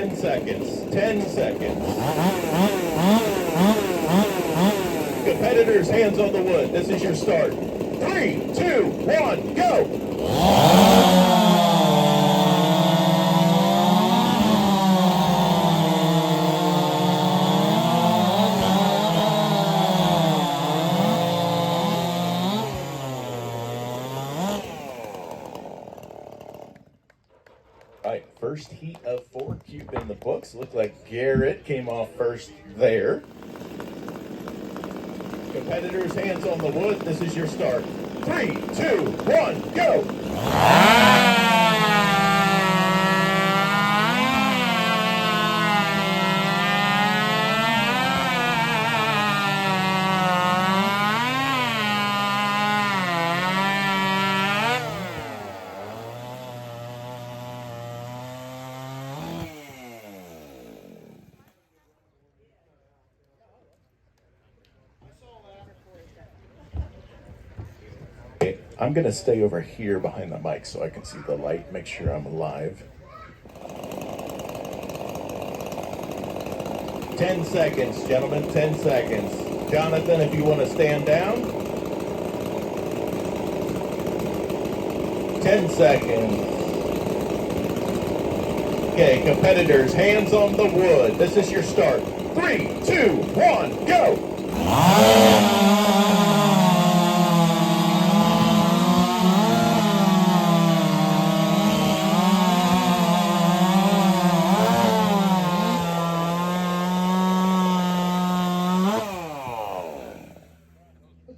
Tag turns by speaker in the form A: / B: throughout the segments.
A: 10 seconds. 10 seconds. Competitors, hands on the wood. This is your start. 3, 2, 1, go! All right, first heat of 4 cube in the books. Looked like Garrett came off first there. Competitors, hands on the wood. This is your start. 3, 2, 1, go! Okay, I'm going to stay over here behind the mic so I can see the light, make sure I'm live. 10 seconds, gentlemen, 10 seconds. Jonathan, if you want to stand down. 10 seconds. Okay, competitors, hands on the wood. This is your start. 3, 2, 1, go!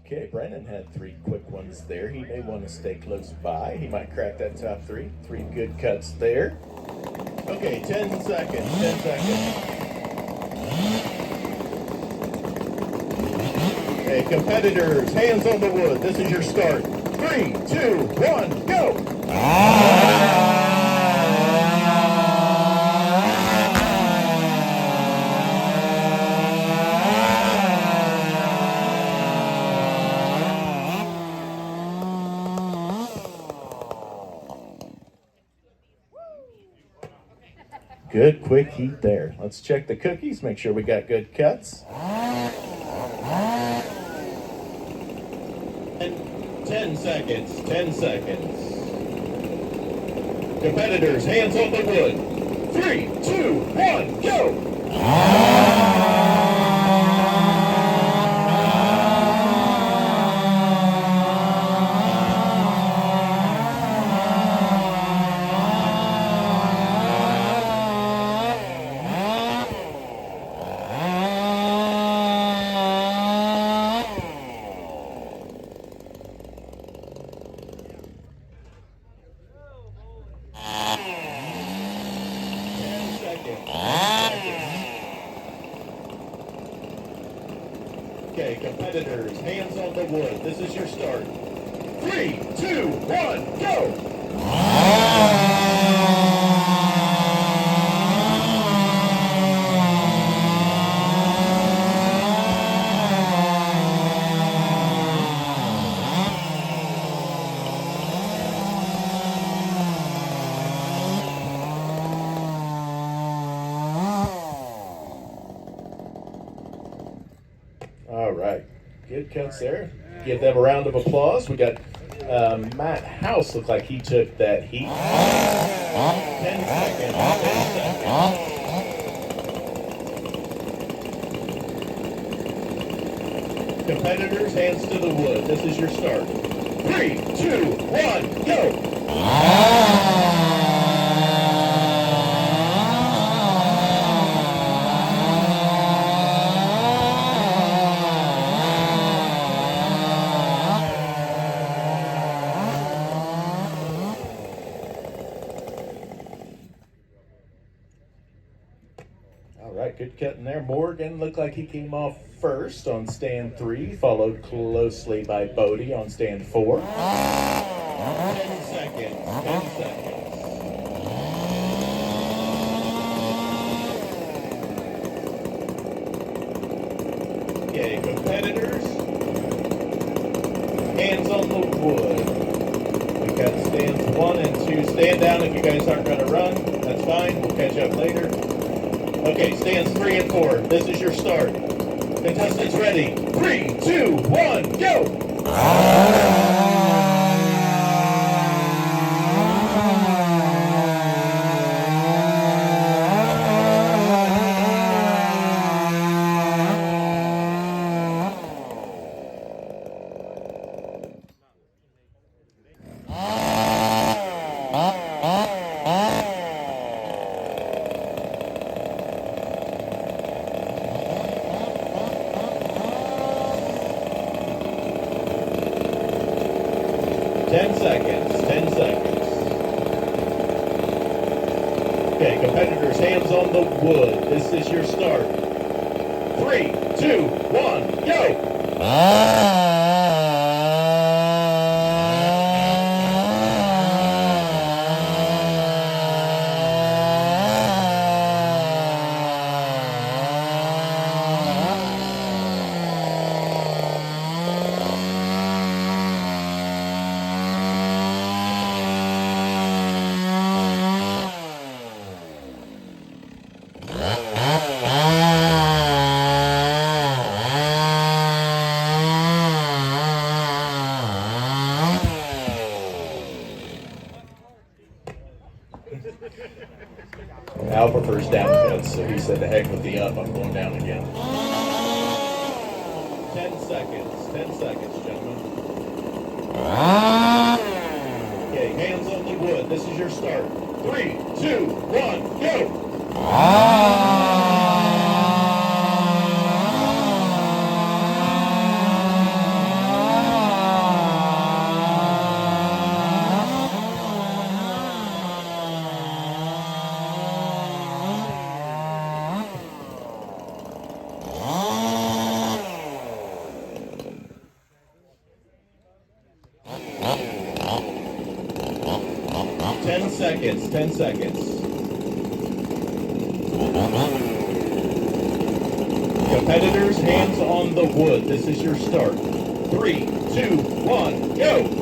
A: Okay, Brennan had 3 quick ones there. He may want to stay close by. He might crack that top 3. 3 good cuts there. Okay, 10 seconds, 10 seconds. Okay, competitors, hands on the wood. This is your start. 3, 2, 1, go! Good quick heat there. Let's check the cookies, make sure we got good cuts. 10 seconds, 10 seconds. Competitors, hands on the wood. 3, 2, 1, go! Okay, competitors, hands on the wood. This is your start. 3, 2, 1, go! All right, good cuts there. Give them a round of applause. We got Matt House, looked like he took that heat. 10 seconds, 10 seconds. Competitors, hands to the wood. This is your start. 3, 2, 1, go! All right, good cut in there. Morgan looked like he came off first on stand 3, followed closely by Bodie on stand 4. 10 seconds, 10 seconds. Okay, competitors, hands on the wood. We got stands 1 and 2. Stand down if you guys aren't going to run. That's fine. We'll catch up later. Okay, stands 3 and 4. This is your start. Contestants ready. 3, 2, 1, go! 10 seconds, 10 seconds. Okay, competitors, hands on the wood. This is your start. 3, 2, 1, go! Al prefers down cuts, so he said, the heck with the up, I'm going down again. 10 seconds, gentlemen. Okay, hands on the wood. This is your start. 3, 2, 1, go! 10 seconds, 10 seconds. Competitors, hands on the wood. This is your start. 3, 2, 1, go!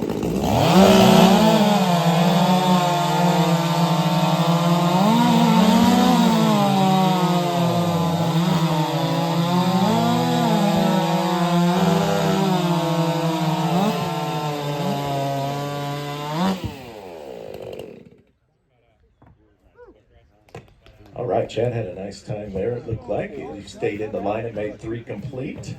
A: All right, Chad had a nice time there, it looked like. He stayed in the line and made 3 complete.